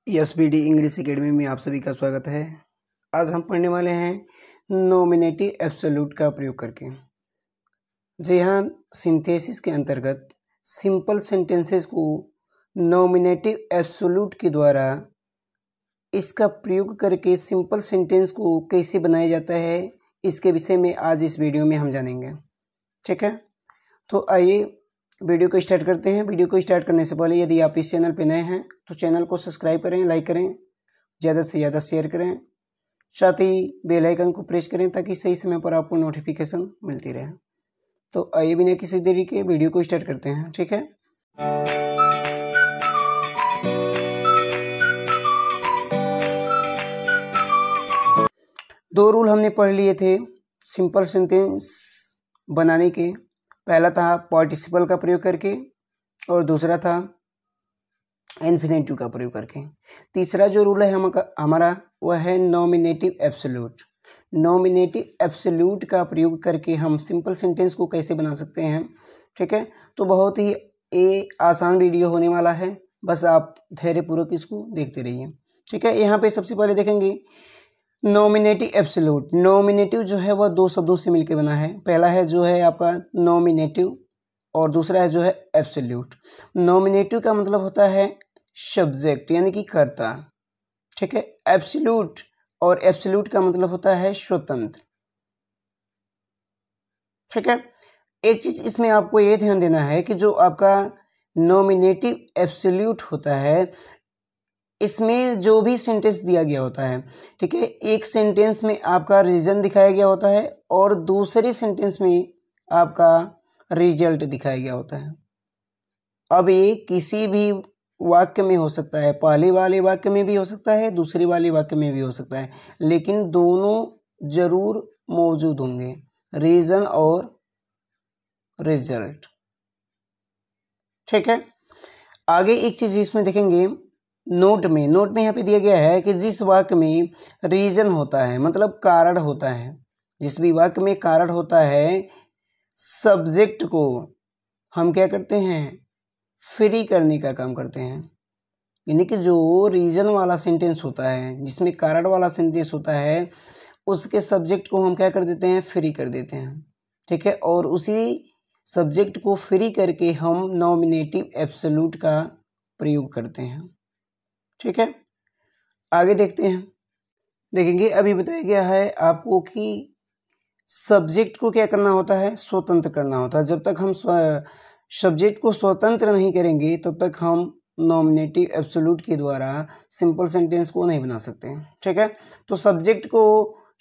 SBD English academy में आप सभी का स्वागत है। आज हम पढ़ने वाले हैं नॉमिनेटिव एब्सोल्यूट का प्रयोग करके। जी हाँ, सिंथेसिस के अंतर्गत सिंपल सेंटेंसेस को नॉमिनेटिव एब्सोल्यूट के द्वारा इसका प्रयोग करके सिंपल सेंटेंस को कैसे बनाया जाता है, इसके विषय में आज इस वीडियो में हम जानेंगे। ठीक है, तो आइए वीडियो को स्टार्ट करते हैं। वीडियो को स्टार्ट करने से पहले यदि आप इस चैनल पर नए हैं तो चैनल को सब्सक्राइब करें, लाइक करें, ज़्यादा से ज़्यादा शेयर करें, साथ ही बेल आइकन को प्रेस करें ताकि सही समय पर आपको नोटिफिकेशन मिलती रहे। तो आइए बिना किसी देरी के वीडियो को स्टार्ट करते हैं। ठीक है, दो रूल हमने पढ़ लिए थे सिंपल सेंटेंस बनाने के। पहला था पार्टिसिपल का प्रयोग करके और दूसरा था इन्फिनेटिव का प्रयोग करके। तीसरा जो रूल है हमारा वह है नॉमिनेटिव एब्सोल्यूट। नॉमिनेटिव एब्सोल्यूट का प्रयोग करके हम सिंपल सेंटेंस को कैसे बना सकते हैं। ठीक है, तो बहुत ही आसान वीडियो होने वाला है, बस आप धैर्यपूर्वक इसको देखते रहिए। ठीक है, यहाँ पे सबसे पहले देखेंगे नॉमिनेटिव एब्सोल्यूट। नॉमिनेटिव जो है वह दो शब्दों से मिलकर बना है। पहला है जो है आपका नॉमिनेटिव और दूसरा है जो है एब्सोल्यूट। नॉमिनेटिव का मतलब होता है सब्जेक्ट यानी कि कर्ता। ठीक है, एब्सोल्यूट और एब्सोल्यूट का मतलब होता है स्वतंत्र। ठीक है, एक चीज इसमें आपको ये ध्यान देना है कि जो आपका नॉमिनेटिव एब्सोल्यूट होता है इसमें जो भी सेंटेंस दिया गया होता है, ठीक है, एक सेंटेंस में आपका रीजन दिखाया गया होता है और दूसरे सेंटेंस में आपका रिजल्ट दिखाया गया होता है। अब ये किसी भी वाक्य में हो सकता है, पहले वाले वाक्य में भी हो सकता है, दूसरे वाले वाक्य में भी हो सकता है, लेकिन दोनों जरूर मौजूद होंगे, रीजन और रिजल्ट। ठीक है, आगे एक चीज इसमें देखेंगे नोट में यहाँ पे दिया गया है कि जिस वाक्य में रीजन होता है मतलब कारण होता है, जिस भी वाक्य में कारण होता है, सब्जेक्ट को हम क्या करते हैं, फ्री करने का काम करते हैं। यानी कि जो रीजन वाला सेंटेंस होता है, जिसमें कारण वाला सेंटेंस होता है, उसके सब्जेक्ट को हम क्या कर देते हैं, फ्री कर देते हैं। ठीक है, और उसी सब्जेक्ट को फ्री करके हम नॉमिनेटिव एब्सोल्यूट का प्रयोग करते हैं। ठीक है, आगे देखते हैं। देखेंगे अभी बताया गया है आपको कि सब्जेक्ट को क्या करना होता है, स्वतंत्र करना होता है। जब तक हम सब्जेक्ट को स्वतंत्र नहीं करेंगे तब तक हम नॉमिनेटिव एब्सोल्यूट के द्वारा सिंपल सेंटेंस को नहीं बना सकते। ठीक है, तो सब्जेक्ट को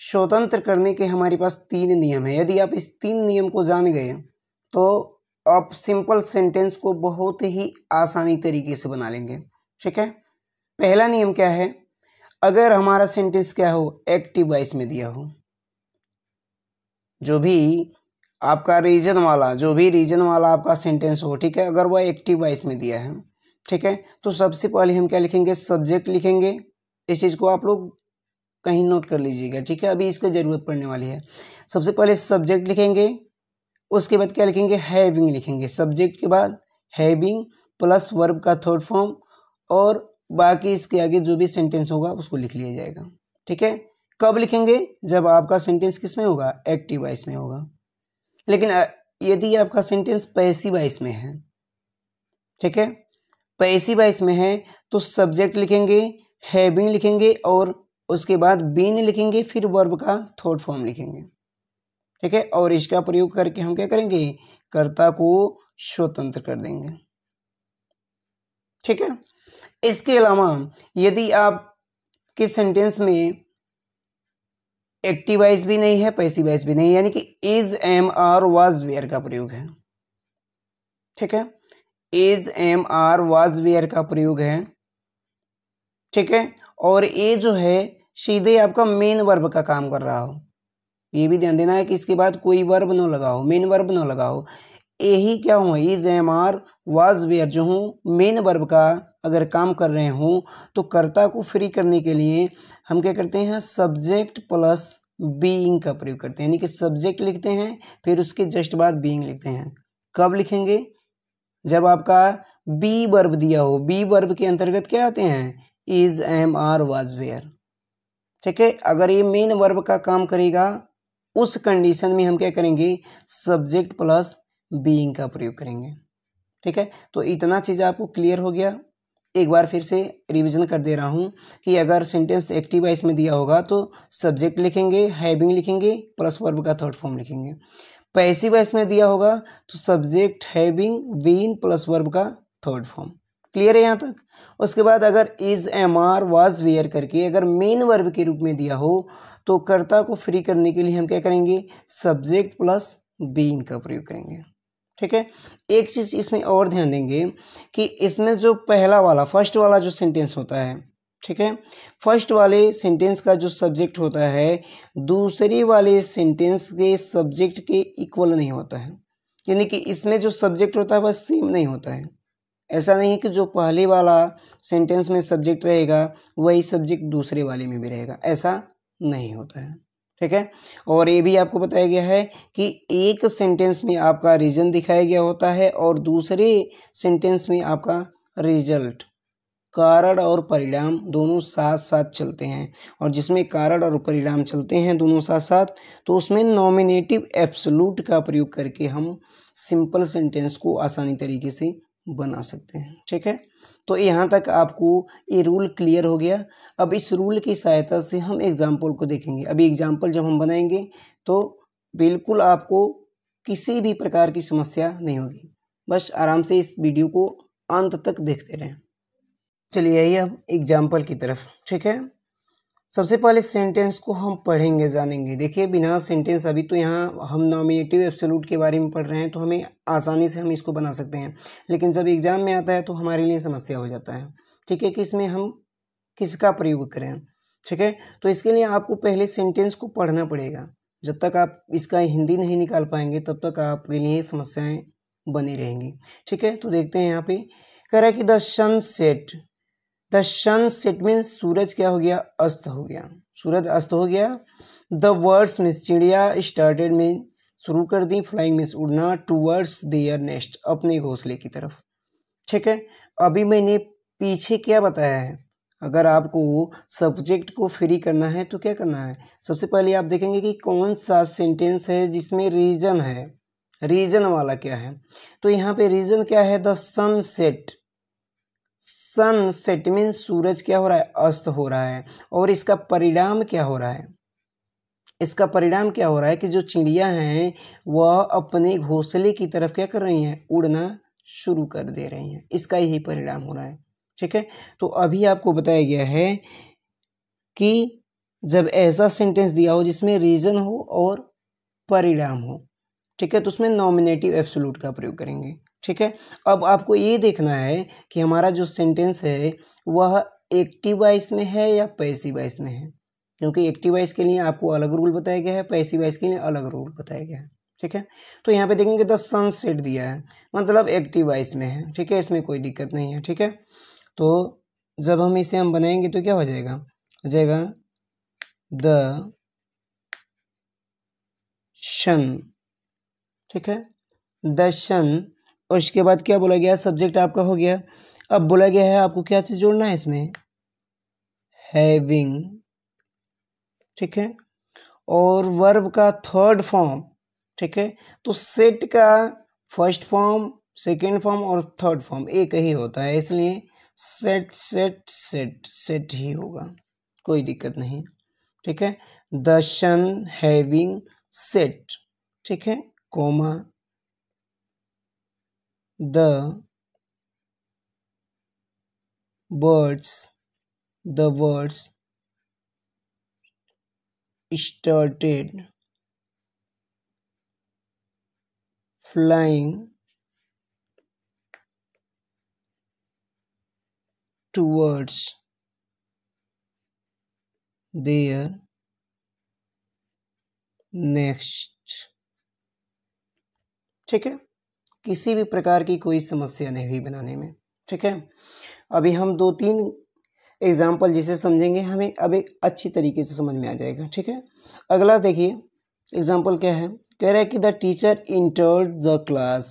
स्वतंत्र करने के हमारे पास 3 नियम है। यदि आप इस 3 नियम को जान गए तो आप सिंपल सेंटेंस को बहुत ही आसानी तरीके से बना लेंगे। ठीक है, पहला नियम क्या है, अगर हमारा सेंटेंस क्या हो, एक्टिव वॉइस में दिया हो, जो भी आपका रीजन वाला आपका सेंटेंस हो, ठीक है, अगर वह एक्टिव वॉइस में दिया है, ठीक है, तो सबसे पहले हम क्या लिखेंगे, सब्जेक्ट लिखेंगे। इस चीज़ को आप लोग कहीं नोट कर लीजिएगा। ठीक है, अभी इसकी ज़रूरत पड़ने वाली है। सबसे पहले सब्जेक्ट लिखेंगे, उसके बाद क्या लिखेंगे, हैविंग लिखेंगे। सब्जेक्ट के बाद हैविंग प्लस वर्ब का थर्ड फॉर्म और बाकी इसके आगे जो भी सेंटेंस होगा उसको लिख लिया जाएगा। ठीक है, कब लिखेंगे, जब आपका सेंटेंस किस में होगा, एक्टिव वॉइस में होगा। लेकिन यदि आपका सेंटेंस पैसिव वॉइस में है, ठीक है, पैसिव वॉइस में है, तो सब्जेक्ट लिखेंगे, हैविंग लिखेंगे और उसके बाद बीन लिखेंगे, फिर वर्ब का थर्ड फॉर्म लिखेंगे। ठीक है, और इसका प्रयोग करके हम क्या करेंगे, कर्ता को स्वतंत्र कर देंगे। ठीक है, इसके अलावा यदि आपके सेंटेंस में एक्टिव वॉइस भी नहीं है, पैसिव वॉइस भी नहीं है, यानी कि is, am, are, was, were का प्रयोग है। ठीक है, is, am, are, was, were का प्रयोग है। ठीक है, और ये जो है सीधे आपका मेन वर्ब का काम कर रहा हो। ये भी ध्यान देना है कि इसके बाद कोई वर्ब न लगा हो, मेन वर्ब न लगा हो। यही क्या हो, is, am, are, was, were जो हूँ मेन वर्ब का अगर काम कर रहे हों तो कर्ता को फ्री करने के लिए हम क्या करते हैं, सब्जेक्ट प्लस बीइंग का प्रयोग करते हैं। यानी कि सब्जेक्ट लिखते हैं, फिर उसके जस्ट बाद बीइंग लिखते हैं। कब लिखेंगे, जब आपका बी वर्ब दिया हो। बी वर्ब के अंतर्गत क्या आते हैं, is, am, are, was, were. ठीक है, अगर ये मेन वर्ब का काम करेगा उस कंडीशन में हम क्या करेंगे, सब्जेक्ट प्लस बीइंग का प्रयोग करेंगे। ठीक है, तो इतना चीज़ आपको क्लियर हो गया। एक बार फिर से रिवीजन कर दे रहा हूँ कि अगर सेंटेंस एक्टिव वॉइस में दिया होगा तो सब्जेक्ट लिखेंगे, हैविंग लिखेंगे, प्लस वर्ब का थर्ड फॉर्म लिखेंगे। पैसिव वॉइस में दिया होगा तो subject, having, being, plus verb का थर्ड फॉर्म। क्लियर है यहाँ तक। उसके बाद अगर is, am, are, was, were करके अगर मेन वर्ब के रूप में दिया हो तो कर्ता को फ्री करने के लिए हम क्या करेंगे, सब्जेक्ट प्लस बीइंग का प्रयोग करेंगे। ठीक है, एक चीज़ इसमें और ध्यान देंगे कि इसमें जो पहला वाला फर्स्ट वाला जो सेंटेंस होता है, ठीक है, फर्स्ट वाले सेंटेंस का जो सब्जेक्ट होता है दूसरी वाले सेंटेंस के सब्जेक्ट के इक्वल नहीं होता है। यानी कि इसमें जो सब्जेक्ट होता है वह सेम नहीं होता है। ऐसा नहीं है कि जो पहले वाला सेंटेंस में सब्जेक्ट रहेगा वही सब्जेक्ट दूसरे वाले में भी रहेगा, ऐसा नहीं होता है। ठीक है, और ये भी आपको बताया गया है कि एक सेंटेंस में आपका रीजन दिखाया गया होता है और दूसरे सेंटेंस में आपका रिजल्ट, कारण और परिणाम दोनों साथ साथ चलते हैं। और जिसमें कारण और परिणाम चलते हैं दोनों साथ साथ तो उसमें नॉमिनेटिव एब्सोल्यूट का प्रयोग करके हम सिंपल सेंटेंस को आसानी तरीके से बना सकते हैं। ठीक है, तो यहाँ तक आपको ये रूल क्लियर हो गया। अब इस रूल की सहायता से हम एग्जाम्पल को देखेंगे। अभी एग्जाम्पल जब हम बनाएंगे तो बिल्कुल आपको किसी भी प्रकार की समस्या नहीं होगी। बस आराम से इस वीडियो को अंत तक देखते रहें। चलिए आइए अब एग्जाम्पल की तरफ। ठीक है, सबसे पहले सेंटेंस को हम पढ़ेंगे, जानेंगे। देखिए बिना सेंटेंस, अभी तो यहाँ हम नॉमिनेटिव एब्सोल्यूट के बारे में पढ़ रहे हैं तो हमें आसानी से हम इसको बना सकते हैं, लेकिन जब एग्जाम में आता है तो हमारे लिए समस्या हो जाता है। ठीक है, कि इसमें हम किसका प्रयोग करें। ठीक है, तो इसके लिए आपको पहले सेंटेंस को पढ़ना पड़ेगा। जब तक आप इसका हिंदी नहीं निकाल पाएंगे तब तक आपके लिए समस्याएँ बनी रहेंगी। ठीक है, तो देखते हैं यहाँ पे कह रहा है कि the sun set. The sun set means सूरज क्या हो गया, अस्त हो गया, सूरज अस्त हो गया। द वर्ड्स मीन्स चिड़िया, स्टार्टेड मीन्स शुरू कर दी, फ्लाइंग मीन्स उड़ना, टूवर्ड्स देयर नेस्ट अपने घोंसले की तरफ। ठीक है, अभी मैंने पीछे क्या बताया है, अगर आपको सब्जेक्ट को फ्री करना है तो क्या करना है, सबसे पहले आप देखेंगे कि कौन सा सेंटेंस है जिसमें रीजन है, रीजन वाला क्या है। तो यहाँ पे रीजन क्या है, the sun set. Sun set means सूरज क्या हो रहा है, अस्त हो रहा है। और इसका परिणाम क्या हो रहा है, इसका परिणाम क्या हो रहा है कि जो चिड़िया हैं वह अपने घोंसले की तरफ क्या कर रही हैं, उड़ना शुरू कर दे रही हैं। इसका यही परिणाम हो रहा है। ठीक है, तो अभी आपको बताया गया है कि जब ऐसा सेंटेंस दिया हो जिसमें रीजन हो और परिणाम हो, ठीक है, तो उसमें नॉमिनेटिव एब्सोल्यूट का प्रयोग करेंगे। ठीक है, अब आपको ये देखना है कि हमारा जो सेंटेंस है वह एक्टिव वॉइस में है या पैसिव वॉइस में है, क्योंकि एक्टिव वॉइस के लिए आपको अलग रूल बताया गया है, पैसिव वॉइस के लिए अलग रूल बताया गया है। ठीक है, तो यहाँ पे देखेंगे द सन सेट दिया है, मतलब एक्टिव वॉइस में है। ठीक है, इसमें कोई दिक्कत नहीं है। ठीक है, तो जब हम इसे हम बनाएंगे तो क्या हो जाएगा, हो जाएगा द सन। ठीक है, द सन, और उसके बाद क्या बोला गया, सब्जेक्ट आपका हो गया। अब बोला गया है आपको क्या चीज़ जोड़ना है इसमें, हैविंग। ठीक है, और वर्ब का थर्ड फॉर्म। ठीक है, तो सेट का फर्स्ट फॉर्म, सेकेंड फॉर्म और थर्ड फॉर्म एक ही होता है, इसलिए सेट सेट सेट सेट ही होगा, कोई दिक्कत नहीं। ठीक है, द सन हैविंग सेट। ठीक है, coma the birds, the words started flying towards their nest। ठीक है, किसी भी प्रकार की कोई समस्या नहीं हुई बनाने में। ठीक है, अभी हम 2-3 एग्जाम्पल जिसे समझेंगे हमें अब एक अच्छी तरीके से समझ में आ जाएगा। ठीक है, अगला देखिए एग्जाम्पल क्या है, कह रहा है कि the teacher entered the class.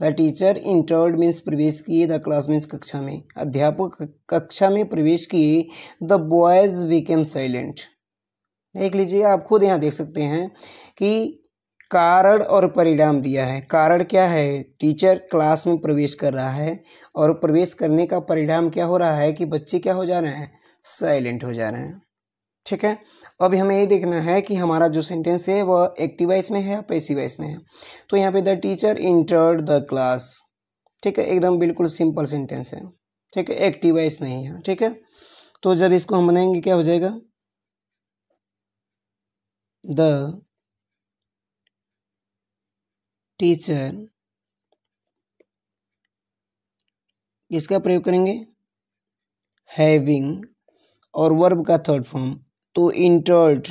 The teacher entered means प्रवेश किए, द क्लास मीन्स कक्षा में, अध्यापक कक्षा में प्रवेश किए, द बॉयज बिकेम साइलेंट। देख लीजिए, आप खुद यहाँ देख सकते हैं कि कारण और परिणाम दिया है। कारण क्या है, टीचर क्लास में प्रवेश कर रहा है और प्रवेश करने का परिणाम क्या हो रहा है कि बच्चे क्या हो जा रहे हैं, साइलेंट हो जा रहे हैं। ठीक है, अब हमें ये देखना है कि हमारा जो सेंटेंस है वह एक्टिव वॉइस में है या पैसिव वॉइस में है। तो यहाँ पे the teacher entered the class, ठीक है, एकदम बिल्कुल सिंपल सेंटेंस है। ठीक है, एक्टिव वॉइस नहीं है। ठीक है, तो जब इसको हम बनाएंगे क्या हो जाएगा, द टीचर, इसका प्रयोग करेंगे हैविंग और वर्ब का थर्ड फॉर्म, तो इंटर्ड।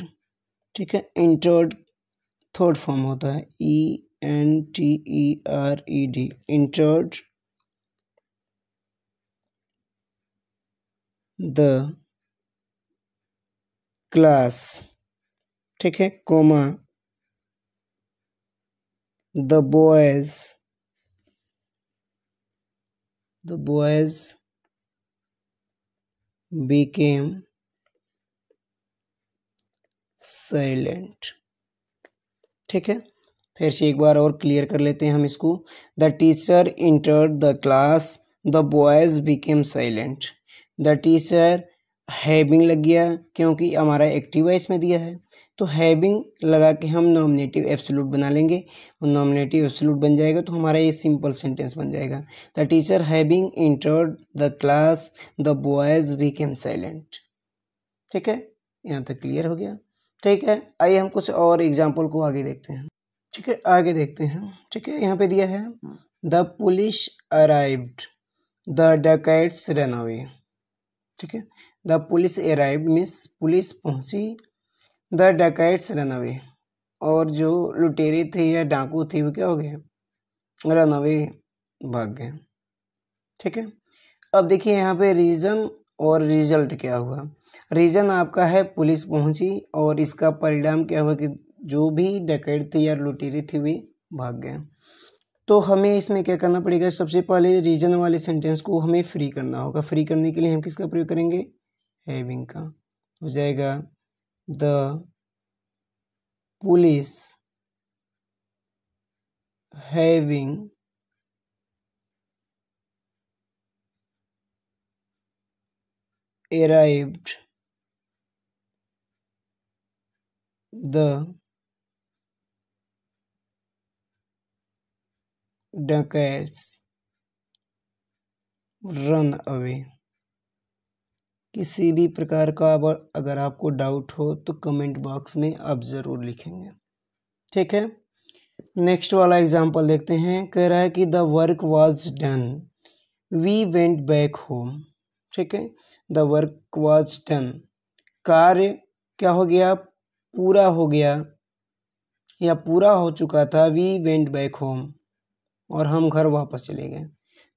ठीक है, इंटर्ड थर्ड फॉर्म होता है ENTERED, इंटर्ड द क्लास। ठीक है, comma the boys became silent. ठीक है, फिर से एक बार और क्लियर कर लेते हैं हम इसको। The teacher entered the class, the boys became silent. The teacher, having लग गया क्योंकि हमारा एक्टिव वॉइस में दिया है, तो हैविंग लगा के हम नॉमिनेटिव एब्सोल्यूट बना लेंगे और नॉमिनेटिव एब्सोल्यूट बन जाएगा तो हमारा ये सिंपल सेंटेंस बन जाएगा। The teacher having entered the class, the boys became silent. ठीक है, यहाँ तक क्लियर हो गया। ठीक है, आइए हम कुछ और एग्जाम्पल को आगे देखते हैं। ठीक है, आगे देखते हैं। ठीक है, यहाँ पे दिया है the police arrived, the dacoits run away. ठीक है, the police arrived means police पहुंची, द डकैट्स रन अवे, और जो लुटेरे थे या डाकू थे वो क्या हो गए, रन अवे, भाग गए। ठीक है, अब देखिए यहाँ पे रीजन और रिजल्ट क्या हुआ। रीजन आपका है पुलिस पहुंची और इसका परिणाम क्या हुआ कि जो भी डकैत थे या लुटेरे थे वे भाग गए। तो हमें इसमें क्या करना पड़ेगा, सबसे पहले रीजन वाले सेंटेंस को हमें फ्री करना होगा। फ्री करने के लिए हम किसका प्रयोग करेंगे, हैविंग का। हो जाएगा the police having arrived the dacoits run away. किसी भी प्रकार का अगर आपको डाउट हो तो कमेंट बॉक्स में आप ज़रूर लिखेंगे। ठीक है, नेक्स्ट वाला एग्जांपल देखते हैं। कह रहा है कि the work was done, we went back home. ठीक है, द वर्क वाज डन, कार्य क्या हो गया, पूरा हो गया या पूरा हो चुका था। वी वेंट बैक होम, और हम घर वापस चले गए।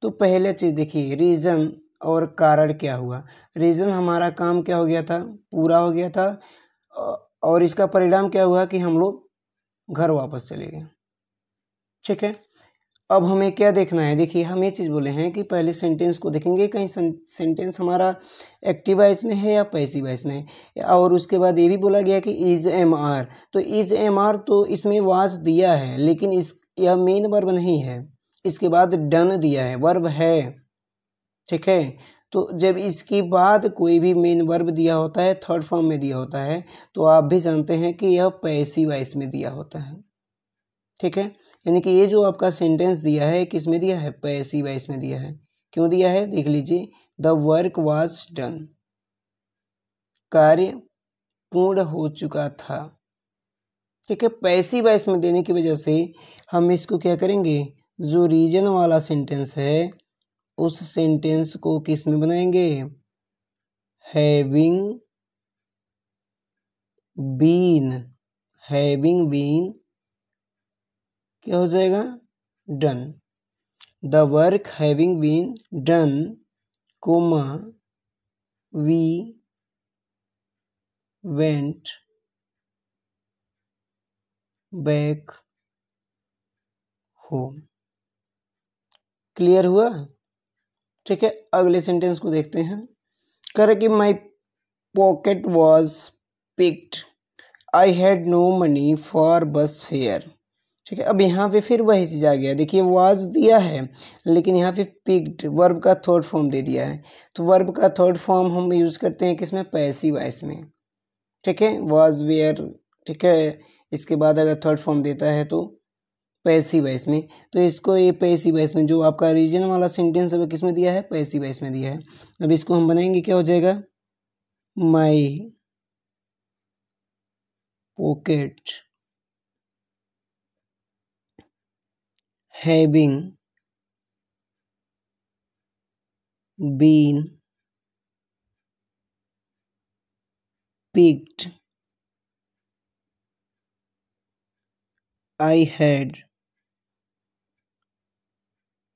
तो पहले चीज़ देखिए, रीज़न और कारण क्या हुआ। रीज़न हमारा काम क्या हो गया था, पूरा हो गया था, और इसका परिणाम क्या हुआ कि हम लोग घर वापस चले गए। ठीक है, अब हमें क्या देखना है, देखिए हम ये चीज़ बोले हैं कि पहले सेंटेंस को देखेंगे कहीं सेंटेंस हमारा एक्टिव वॉइस में है या पैसिव वॉइस में है, और उसके बाद ये भी बोला गया कि इज एम आर। तो इज एम आर तो इसमें वाज दिया है लेकिन यह मेन वर्ब नहीं है। इसके बाद डन दिया है, वर्ब है। ठीक है, तो जब इसके बाद कोई भी मेन वर्ब दिया होता है, थर्ड फॉर्म में दिया होता है, तो आप भी जानते हैं कि यह पैसिव वॉइस में दिया होता है। ठीक है, यानी कि ये जो आपका सेंटेंस दिया है किस में दिया है, पैसिव वॉइस में दिया है। क्यों दिया है, देख लीजिए, द वर्क वाज डन, कार्य पूर्ण हो चुका था। ठीक है, पैसिव वॉइस में देने की वजह से हम इसको क्या करेंगे, जो रीजन वाला सेंटेंस है उस सेंटेंस को किस में बनाएंगे, हैविंग बीन। हैविंग बीन क्या हो जाएगा, done. The work having been done, comma we went back home. Clear हुआ? ठीक है, अगले सेंटेंस को देखते हैं। कह रहे कि my pocket was picked, I had no money for bus fare. ठीक है, अब यहाँ पे फिर वही चीज़ आ गया। देखिए वाज दिया है लेकिन यहाँ पे पिक्ड वर्ब का थर्ड फॉर्म दे दिया है। तो वर्ब का थर्ड फॉर्म हम यूज़ करते हैं किसमें? पैसिव वॉइस में। ठीक है, वाज वेयर। ठीक है, इसके बाद अगर थर्ड फॉर्म देता है तो पैसिव वॉइस में। तो इसको ये पैसिव वॉइस में जो आपका रीजन वाला सेंटेंस है वो किस में दिया है? पैसिव वॉइस में दिया है। अब इसको हम बनाएंगे, क्या हो जाएगा? My pocket having been picked, I had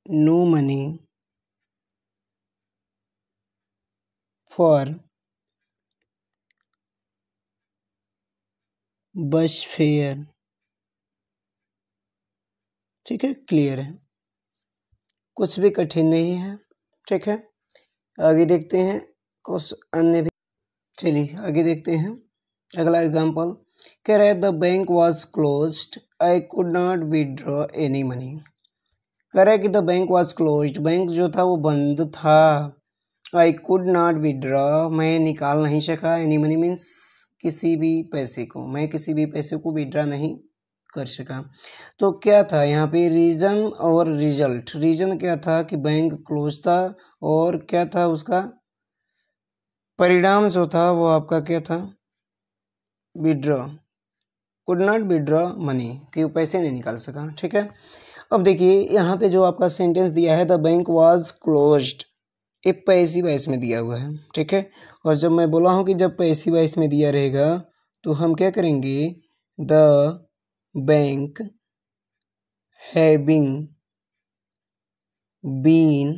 no money for bus fare. ठीक है, क्लियर है, कुछ भी कठिन नहीं है। ठीक है, आगे देखते हैं कुछ अन्य भी। चलिए आगे देखते हैं अगला एग्जाम्पल। कह रहा है the bank was closed, I could not withdraw any money. कह रहा है कि the bank was closed, bank जो था वो बंद था। आई कुड नॉट विड्रॉ, मैं निकाल नहीं सका। एनी मनी मीन्स किसी भी पैसे को, मैं किसी भी पैसे को विड्रॉ नहीं कर सका। तो क्या था यहाँ पे? रीज़न और रिजल्ट। रीज़न क्या था कि बैंक क्लोज था, और क्या था उसका परिणाम जो था वो आपका क्या था? Withdraw, could not withdraw money, कि वो पैसे नहीं निकाल सका। ठीक है, अब देखिए यहाँ पे जो आपका सेंटेंस दिया है द बैंक वाज क्लोज्ड, ये पैसिव वॉइस में दिया हुआ है। ठीक है, और जब मैं बोला हूँ कि जब पैसिव वॉइस में दिया रहेगा तो हम क्या करेंगे? The bank having been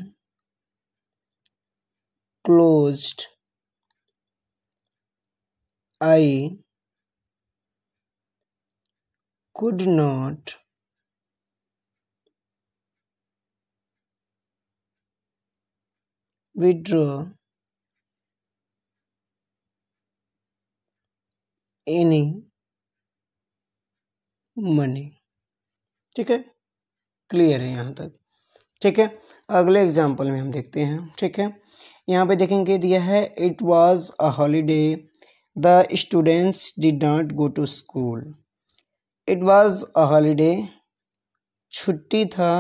closed, I could not withdraw any money. ठीक है, क्लियर है यहाँ तक? ठीक है, अगले एग्जाम्पल में हम देखते हैं। ठीक है, यहाँ पे देखेंगे दिया है it was a holiday, the students did not go to school. It was a holiday, छुट्टी था।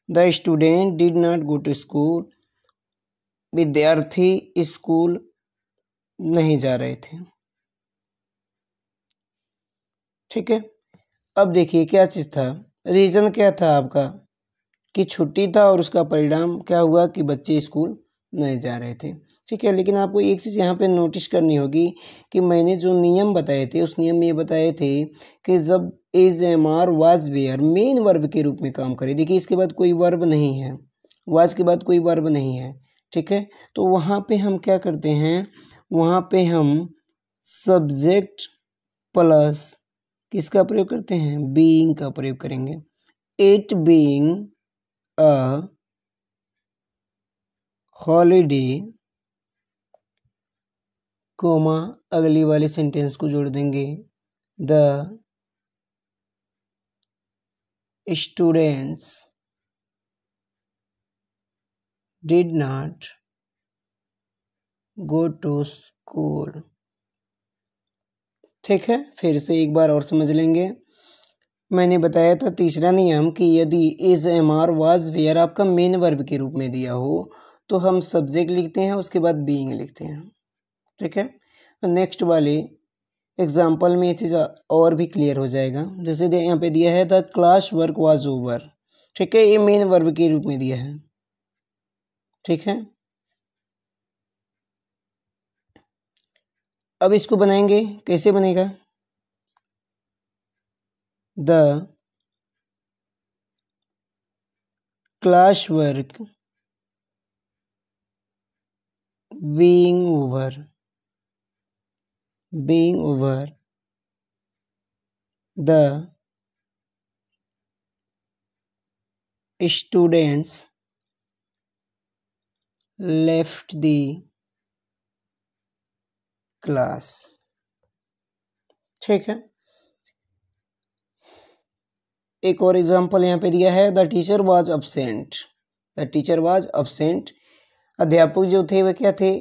The student did not go to school, विद्यार्थी स्कूल नहीं जा रहे थे। ठीक है, अब देखिए क्या चीज़ था? रीज़न क्या था आपका? कि छुट्टी था, और उसका परिणाम क्या हुआ? कि बच्चे स्कूल नहीं जा रहे थे। ठीक है, लेकिन आपको एक चीज़ यहाँ पे नोटिस करनी होगी कि मैंने जो नियम बताए थे उस नियम में ये बताए थे कि जब is am are was were main verb के रूप में काम करे। देखिए इसके बाद कोई वर्ब नहीं है, वाज के बाद कोई वर्ब नहीं है। ठीक है, तो वहाँ पे हम क्या करते हैं? वहाँ पे हम सब्जेक्ट प्लस किसका प्रयोग करते हैं? बीइंग का प्रयोग करेंगे। It being a holiday, comma अगली वाले सेंटेंस को जोड़ देंगे the students did not go to school. ठीक है, फिर से एक बार और समझ लेंगे। मैंने बताया था तीसरा नियम कि यदि is am are was were आपका मेन वर्ब के रूप में दिया हो तो हम सब्जेक्ट लिखते हैं, उसके बाद बीइंग लिखते हैं। ठीक है, नेक्स्ट वाले एग्जाम्पल में ये चीज़ और भी क्लियर हो जाएगा। जैसे यहाँ पे दिया है the class work was over. ठीक है, ये मेन वर्ब के रूप में दिया है। ठीक है, अब इसको बनाएंगे, कैसे बनेगा? The class work being over the students left the class. ठीक है, एक और एग्जांपल यहाँ पे दिया है, the teacher was absent. The teacher was absent, अध्यापक जो थे वह क्या थे,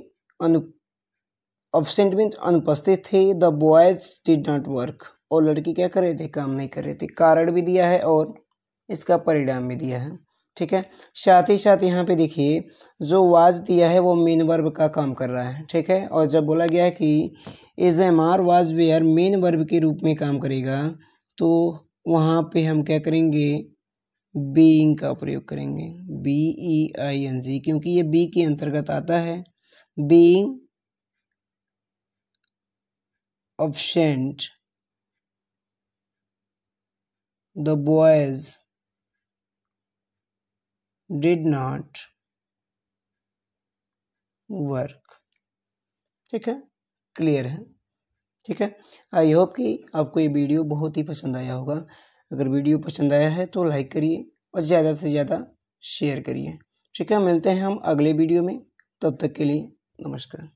अब्सेंट मीन्स अनुपस्थित थे। The boys did not work, और लड़की क्या कर रहे थे, काम नहीं कर रहे थे। कारण भी दिया है और इसका परिणाम भी दिया है। ठीक है, साथ ही साथ यहाँ पे देखिए जो वाज दिया है वो मेन वर्ब का काम कर रहा है। ठीक है, और जब बोला गया है कि is am are was were main verb के रूप में काम करेगा, तो वहाँ पे हम क्या करेंगे, बीइंग का प्रयोग करेंगे, BEING, क्योंकि ये बी के अंतर्गत आता है। Being absent the boys did not work। ठीक है, क्लियर है। ठीक है, आई होप कि आपको ये वीडियो बहुत ही पसंद आया होगा। अगर वीडियो पसंद आया है तो लाइक करिए और ज़्यादा से ज़्यादा शेयर करिए। ठीक है, मिलते हैं हम अगले वीडियो में, तब तक के लिए नमस्कार।